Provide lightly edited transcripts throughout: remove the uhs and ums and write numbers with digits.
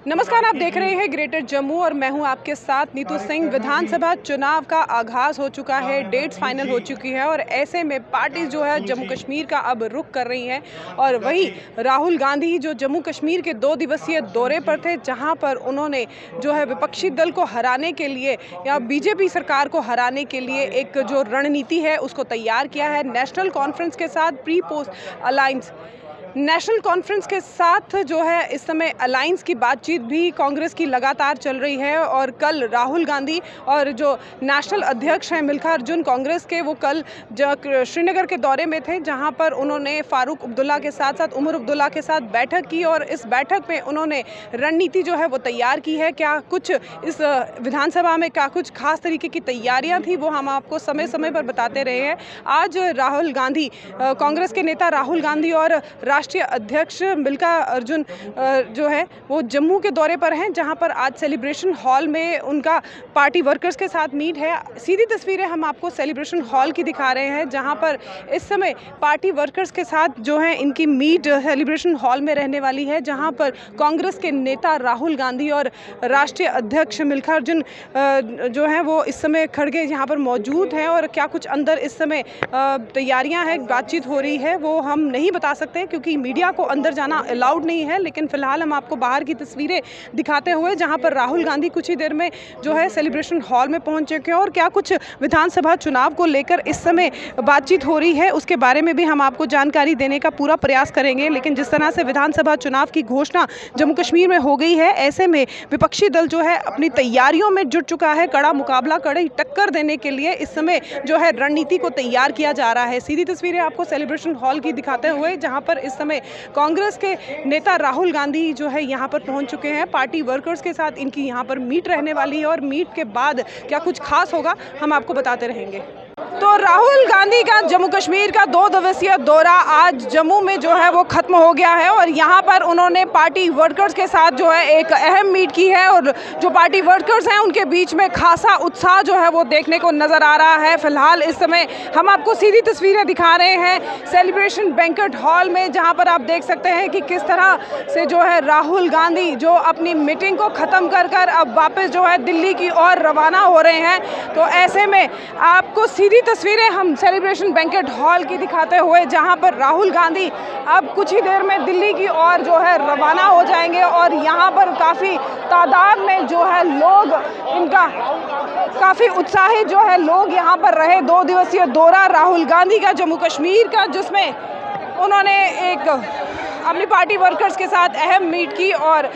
नमस्कार, आप देख रहे हैं ग्रेटर जम्मू और मैं हूं आपके साथ नीतू सिंह। विधानसभा चुनाव का आगाज़ हो चुका है, डेट्स फाइनल हो चुकी है और ऐसे में पार्टी जो है जम्मू कश्मीर का अब रुख कर रही है। और वही राहुल गांधी जो जम्मू कश्मीर के 2 दिवसीय दौरे पर थे, जहां पर उन्होंने जो है विपक्षी दल को हराने के लिए या बीजेपी सरकार को हराने के लिए एक जो रणनीति है उसको तैयार किया है। नेशनल कॉन्फ्रेंस के साथ pre post alliance national conference के साथ जो है इस समय अलायंस की बातचीत भी कांग्रेस की लगातार चल रही है। और कल राहुल गांधी और जो नेशनल अध्यक्ष हैं मल्लिकार्जुन कांग्रेस के, वो कल श्रीनगर के दौरे में थे, जहां पर उन्होंने फारूक अब्दुल्ला के साथ साथ उमर अब्दुल्ला के साथ बैठक की। और इस बैठक में उन्होंने रणनीति जो है वो तैयार की है। क्या कुछ इस विधानसभा में क्या कुछ खास तरीके की तैयारियाँ थी, वो हम आपको समय समय पर बताते रहे हैं। आज राहुल गांधी, कांग्रेस के नेता राहुल गांधी और राष्ट्रीय अध्यक्ष मल्लिकार्जुन जो है वो जम्मू के दौरे पर हैं, जहां पर आज सेलिब्रेशन हॉल में उनका पार्टी वर्कर्स के साथ मीट है। सीधी तस्वीरें हम आपको सेलिब्रेशन हॉल की दिखा रहे हैं, जहां पर इस समय पार्टी वर्कर्स के साथ जो है इनकी मीट सेलिब्रेशन हॉल में रहने वाली है, जहां पर कांग्रेस के नेता राहुल गांधी और राष्ट्रीय अध्यक्ष मल्लिकार्जुन जो है वो इस समय खड़गे यहाँ पर मौजूद हैं। और क्या कुछ अंदर इस समय तैयारियाँ हैं, बातचीत हो रही है, वो हम नहीं बता सकते क्योंकि मीडिया को अंदर जाना अलाउड नहीं है। लेकिन फिलहाल हम आपको बाहर की तस्वीरें दिखाते हुए, जहां पर राहुल गांधी कुछ ही देर में जो है सेलिब्रेशन हॉल में पहुंच चुके हैं। और क्या कुछ विधानसभा चुनाव को लेकर इस समय बातचीत हो रही है उसके बारे में भी हम आपको जानकारी देने का पूरा प्रयास करेंगे। लेकिन जिस तरह से विधानसभा चुनाव की घोषणा जम्मू कश्मीर में हो गई है, ऐसे में विपक्षी दल जो है अपनी तैयारियों में जुट चुका है। कड़ा मुकाबला, कड़ी टक्कर देने के लिए इस समय जो है रणनीति को तैयार किया जा रहा है। सीधी तस्वीरें आपको सेलिब्रेशन हॉल की दिखाते हुए, जहां पर इस समय कांग्रेस के नेता राहुल गांधी जो है यहां पर पहुंच चुके हैं। पार्टी वर्कर्स के साथ इनकी यहां पर मीट रहने वाली है और मीट के बाद क्या कुछ खास होगा हम आपको बताते रहेंगे। तो राहुल गांधी का जम्मू कश्मीर का 2 दिवसीय दौरा आज जम्मू में जो है वो खत्म हो गया है और यहाँ पर उन्होंने पार्टी वर्कर्स के साथ जो है एक अहम मीट की है। और जो पार्टी वर्कर्स हैं उनके बीच में खासा उत्साह जो है वो देखने को नज़र आ रहा है। फिलहाल इस समय हम आपको सीधी तस्वीरें दिखा रहे हैं सेलिब्रेशन बैंक्वेट हॉल में, जहाँ पर आप देख सकते हैं कि किस तरह से जो है राहुल गांधी जो अपनी मीटिंग को ख़त्म कर अब वापस जो है दिल्ली की ओर रवाना हो रहे हैं। तो ऐसे में आपको सीधी तस्वीरें हम सेलिब्रेशन बैंक्वेट हॉल की दिखाते हुए, जहां पर राहुल गांधी अब कुछ ही देर में दिल्ली की ओर जो है रवाना हो जाएंगे। और यहां पर काफ़ी तादाद में जो है लोग, इनका काफ़ी उत्साहित जो है लोग यहां पर रहे। 2 दिवसीय दौरा राहुल गांधी का जम्मू कश्मीर का, जिसमें उन्होंने एक अपनी पार्टी वर्कर्स के साथ अहम मीट की और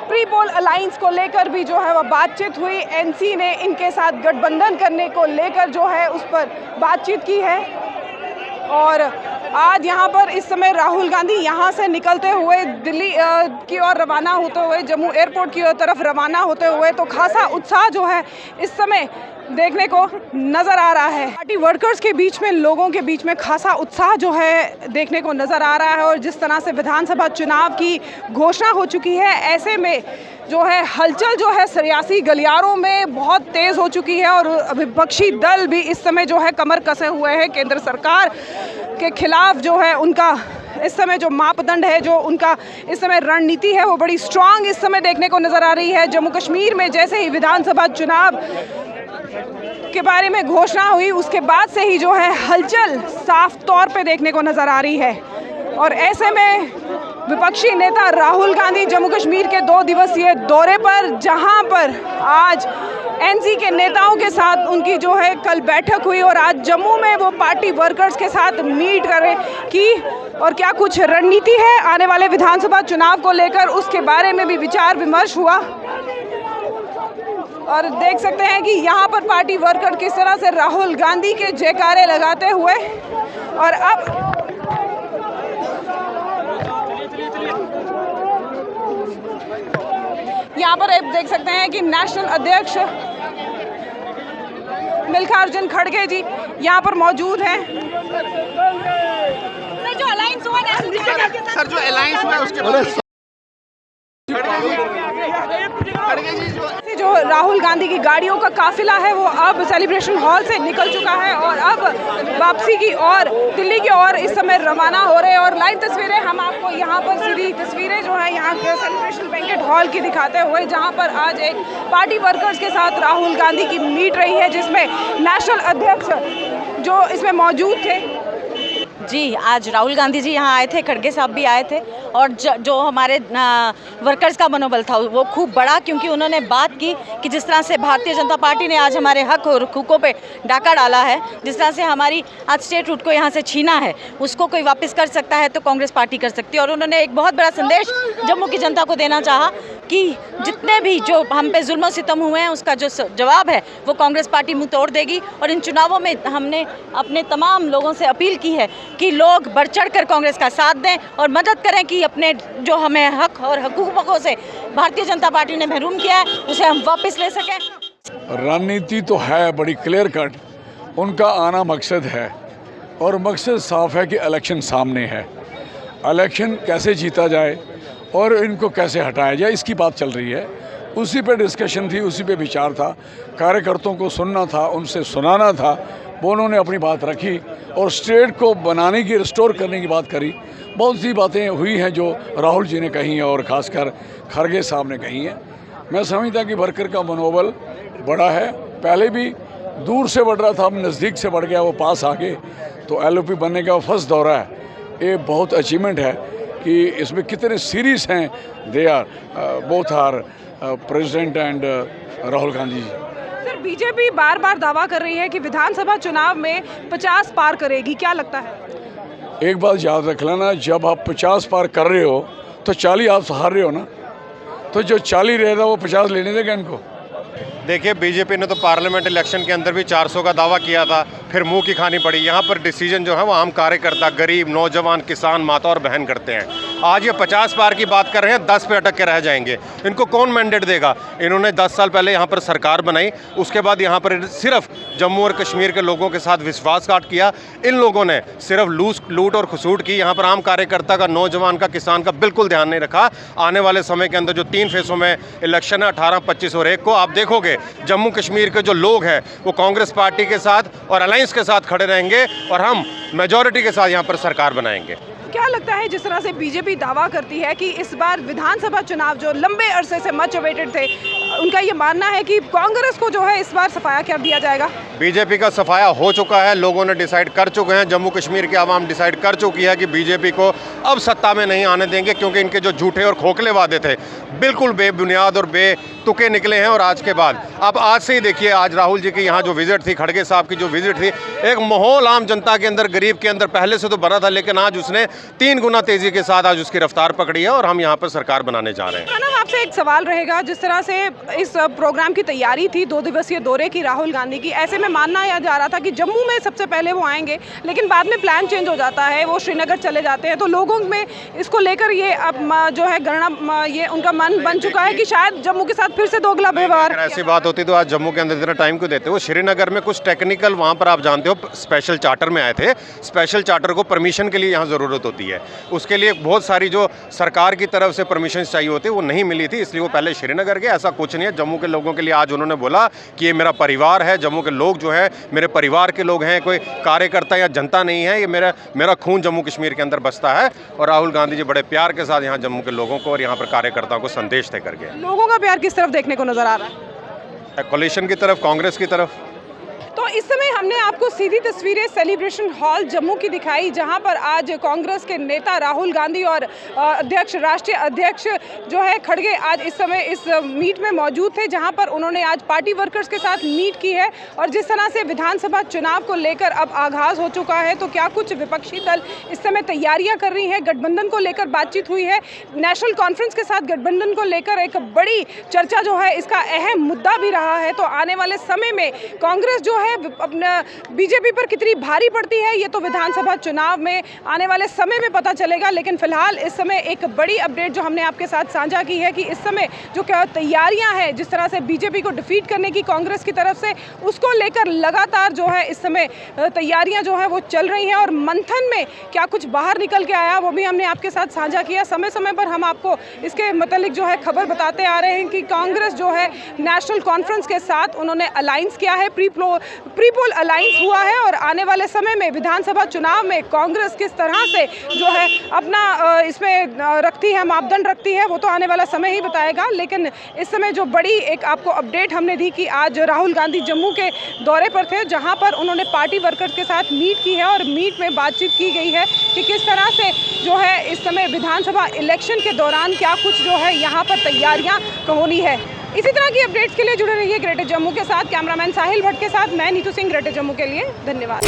प्री पोल अलायंस को लेकर भी जो है वह बातचीत हुई। एनसी ने इनके साथ गठबंधन करने को लेकर जो है उस पर बातचीत की है। और आज यहाँ पर इस समय राहुल गांधी यहाँ से निकलते हुए दिल्ली की ओर रवाना होते हुए, जम्मू एयरपोर्ट की तरफ रवाना होते हुए, तो खासा उत्साह जो है इस समय देखने को नज़र आ रहा है। पार्टी वर्कर्स के बीच में, लोगों के बीच में खासा उत्साह जो है देखने को नज़र आ रहा है। और जिस तरह से विधानसभा चुनाव की घोषणा हो चुकी है, ऐसे में जो है हलचल जो है सियासी गलियारों में बहुत तेज़ हो चुकी है। और विपक्षी दल भी इस समय जो है कमर कसे हुए हैं। केंद्र सरकार के खिलाफ जो है उनका इस समय जो मापदंड है, जो उनका इस समय रणनीति है, वो बड़ी स्ट्रांग इस समय देखने को नज़र आ रही है। जम्मू कश्मीर में जैसे ही विधानसभा चुनाव के बारे में घोषणा हुई, उसके बाद से ही जो है हलचल साफ तौर पे देखने को नज़र आ रही है। और ऐसे में विपक्षी नेता राहुल गांधी जम्मू कश्मीर के 2 दिवसीय दौरे पर, जहां पर आज एनसी के नेताओं के साथ उनकी जो है कल बैठक हुई और आज जम्मू में वो पार्टी वर्कर्स के साथ मीट की। और क्या कुछ रणनीति है आने वाले विधानसभा चुनाव को लेकर, उसके बारे में भी विचार विमर्श हुआ। और देख सकते हैं कि यहाँ पर पार्टी वर्कर किस तरह से राहुल गांधी के जयकारे लगाते हुए, और अब यहाँ पर आप देख सकते हैं कि नेशनल अध्यक्ष मल्लिकार्जुन खड़गे जी यहाँ पर मौजूद हैं। सर, जो अलायंस हुआ है उसके जो राहुल गांधी की गाड़ियों का काफिला है वो अब सेलिब्रेशन हॉल से निकल चुका है और अब वापसी की और दिल्ली की ओर इस समय रवाना हो रहे हैं। और लाइव तस्वीरें हम आपको यहाँ पर सीधी तस्वीरें जो है यहाँ के सेलिब्रेशन बैंकेट हॉल की दिखाते हुए, जहाँ पर आज एक पार्टी वर्कर्स के साथ राहुल गांधी की मीट रही है, जिसमें नेशनल अध्यक्ष जो इसमें मौजूद थे। जी, आज राहुल गांधी जी यहाँ आए थे, खड़गे साहब भी आए थे और जो हमारे वर्कर्स का मनोबल था वो खूब बढ़ा, क्योंकि उन्होंने बात की कि जिस तरह से भारतीय जनता पार्टी ने आज हमारे हक और हुकूकों पे डाका डाला है, जिस तरह से हमारी आज स्टेट रूट को यहाँ से छीना है, उसको कोई वापस कर सकता है तो कांग्रेस पार्टी कर सकती है। और उन्होंने एक बहुत बड़ा संदेश जम्मू की जनता को देना चाहा कि जितने भी जो हम पे जुल्म सितम हुए हैं उसका जो जवाब है वो कांग्रेस पार्टी मुंह तोड़ देगी। और इन चुनावों में हमने अपने तमाम लोगों से अपील की है कि लोग बढ़ चढ़ कर कांग्रेस का साथ दें और मदद करें कि अपने जो हमें हक और हकूकों से भारतीय जनता पार्टी ने महरूम किया है उसे हम वापस ले सकें। रणनीति तो है बड़ी क्लियर कट, उनका आना मकसद है और मकसद साफ है कि इलेक्शन सामने है, इलेक्शन कैसे जीता जाए और इनको कैसे हटाया जाए इसकी बात चल रही है। उसी पे डिस्कशन थी, उसी पे विचार था, कार्यकर्ताओं को सुनना था, उनसे सुनाना था। वो उन्होंने अपनी बात रखी और स्टेट को बनाने की, रिस्टोर करने की बात करी। बहुत सी बातें हुई हैं जो राहुल जी ने कही हैं और ख़ासकर खड़गे साहब ने कही हैं। मैं समझता कि वर्कर का मनोबल बड़ा है, पहले भी दूर से बढ़ रहा था, अब नज़दीक से बढ़ गया, वो पास आ गए। तो LOP बनने का फर्स्ट दौरा है, ये बहुत अचीवमेंट है कि इसमें कितने सीरीज हैं। They are both are president and Rahul Gandhi ji. Sir, BJP बार बार दावा कर रही है कि विधानसभा चुनाव में 50 पार करेगी, क्या लगता है? एक बात याद रख लेना, जब आप 50 पार कर रहे हो तो 40 आप हार रहे हो ना, तो जो 40 रहेगा वो 50 लेने देगा इनको। देखिए, बीजेपी ने तो पार्लियामेंट इलेक्शन के अंदर भी 400 का दावा किया था, फिर मुंह की खानी पड़ी। यहाँ पर डिसीजन जो है वो आम कार्यकर्ता, गरीब, नौजवान, किसान, माता और बहन करते हैं। आज ये 50 पार की बात कर रहे हैं, 10 पे अटक के रह जाएंगे। इनको कौन मैंडेट देगा? इन्होंने 10 साल पहले यहाँ पर सरकार बनाई, उसके बाद यहाँ पर सिर्फ जम्मू और कश्मीर के लोगों के साथ विश्वासघात किया। इन लोगों ने सिर्फ लूट और खसूट की। यहाँ पर आम कार्यकर्ता का, नौजवान का, किसान का बिल्कुल ध्यान नहीं रखा। आने वाले समय के अंदर जो 3 फेसों में इलेक्शन है, 18, 25 और 1 को, आप देखोगे जम्मू कश्मीर के जो लोग हैं वो कांग्रेस पार्टी के साथ और अलायंस के साथ खड़े रहेंगे और हम मेजॉरिटी के साथ यहाँ पर सरकार बनाएंगे। क्या लगता है, जिस तरह से बीजेपी दावा करती है कि इस बार विधानसभा चुनाव जो लंबे अरसे से मच अवेटेड थे, उनका ये मानना है कि कांग्रेस को जो है इस बार सफाया कर दिया जाएगा? बीजेपी का सफाया हो चुका है, लोगों ने डिसाइड कर चुके हैं, जम्मू कश्मीर की आवाम डिसाइड कर चुकी है कि बीजेपी को अब सत्ता में नहीं आने देंगे, क्योंकि इनके जो झूठे और खोखले वादे थे बिल्कुल बेबुनियाद और बेतुके निकले हैं। और आज के बाद, अब आज से ही देखिए, आज राहुल जी की यहाँ जो विजिट थी, खड़गे साहब की जो विजिट थी, एक माहौल आम जनता के अंदर, गरीब के अंदर पहले से तो बना था, लेकिन आज उसने 3 गुना तेजी के साथ आज उसकी रफ्तार पकड़ी है और हम यहाँ पर सरकार बनाने जा रहे हैं। आपसे एक सवाल रहेगा, जिस तरह से इस प्रोग्राम की तैयारी थी 2 दिवसीय दौरे की राहुल गांधी की, ऐसे में मानना जा रहा था कि जम्मू में सबसे पहले वो आएंगे, लेकिन बाद में प्लान चेंज हो जाता है, वो श्रीनगर चले जाते हैं। तो लोगों में इसको लेकर ये अब जो है गणना, ये उनका मन बन चुका है कि शायद जम्मू के साथ फिर से दोगला व्यवहार। ऐसी बात होती तो आज जम्मू के अंदर इतना टाइम क्यों देते? वो श्रीनगर में कुछ टेक्निकल, वहाँ पर आप जानते हो, स्पेशल चार्टर में आए थे। स्पेशल चार्टर को परमिशन के लिए यहाँ ज़रूरत होती है, उसके लिए बहुत सारी जो सरकार की तरफ से परमिशन चाहिए होती है वो नहीं मिली थी, इसलिए वो पहले श्रीनगर गए। ऐसा कुछ नहीं है, जम्मू के लोगों के लिए आज उन्होंने बोला कि ये मेरा परिवार है, जम्मू के लोग जो है मेरे परिवार के लोग हैं, कोई कार्यकर्ता या जनता नहीं है, ये मेरा खून जम्मू कश्मीर के अंदर बसता है। और राहुल गांधी जी बड़े प्यार के साथ यहाँ जम्मू के लोगों को और यहाँ पर कार्यकर्ताओं को संदेश देकर गए। लोगों का प्यार किस तरफ देखने को नजर आ रहा है? कोलिशन की तरफ, कांग्रेस की तरफ। तो इस समय हमने आपको सीधी तस्वीरें सेलिब्रेशन हॉल जम्मू की दिखाई, जहां पर आज कांग्रेस के नेता राहुल गांधी और अध्यक्ष, राष्ट्रीय अध्यक्ष जो है खड़गे, आज इस समय इस मीट में मौजूद थे, जहां पर उन्होंने आज पार्टी वर्कर्स के साथ मीट की है। और जिस तरह से विधानसभा चुनाव को लेकर अब आगाज़ हो चुका है, तो क्या कुछ विपक्षी दल इस समय तैयारियां कर रही हैं, गठबंधन को लेकर बातचीत हुई है, नेशनल कॉन्फ्रेंस के साथ गठबंधन को लेकर एक बड़ी चर्चा जो है, इसका अहम मुद्दा भी रहा है। तो आने वाले समय में कांग्रेस जो है अपना बीजेपी पर कितनी भारी पड़ती है, ये तो विधानसभा चुनाव में आने वाले समय में पता चलेगा। लेकिन फिलहाल इस समय एक बड़ी अपडेट जो हमने आपके साथ साझा की है कि इस समय जो क्या तैयारियां हैं, जिस तरह से बीजेपी को डिफीट करने की कांग्रेस की तरफ से, उसको लेकर लगातार जो है इस समय तैयारियां जो है वो चल रही हैं। और मंथन में क्या कुछ बाहर निकल के आया, वो भी हमने आपके साथ साझा किया। समय समय पर हम आपको इसके मतलब जो है खबर बताते आ रहे हैं कि कांग्रेस जो है नेशनल कॉन्फ्रेंस के साथ उन्होंने अलायंस किया है, प्री प्री पोल अलायंस हुआ है और आने वाले समय में विधानसभा चुनाव में कांग्रेस किस तरह से जो है अपना इसमें रखती है, मापदंड रखती है, वो तो आने वाला समय ही बताएगा। लेकिन इस समय जो बड़ी एक आपको अपडेट हमने दी कि आज राहुल गांधी जम्मू के दौरे पर थे, जहां पर उन्होंने पार्टी वर्कर्स के साथ मीट की है और मीट में बातचीत की गई है कि किस तरह से जो है इस समय विधानसभा इलेक्शन के दौरान क्या कुछ जो है यहाँ पर तैयारियाँ होनी है। इसी तरह की अपडेट्स के लिए जुड़े रहिए ग्रेटर जम्मू के साथ। कैमरामैन साहिल भट्ट के साथ मैं नीतू सिंह, ग्रेटर जम्मू के लिए। धन्यवाद।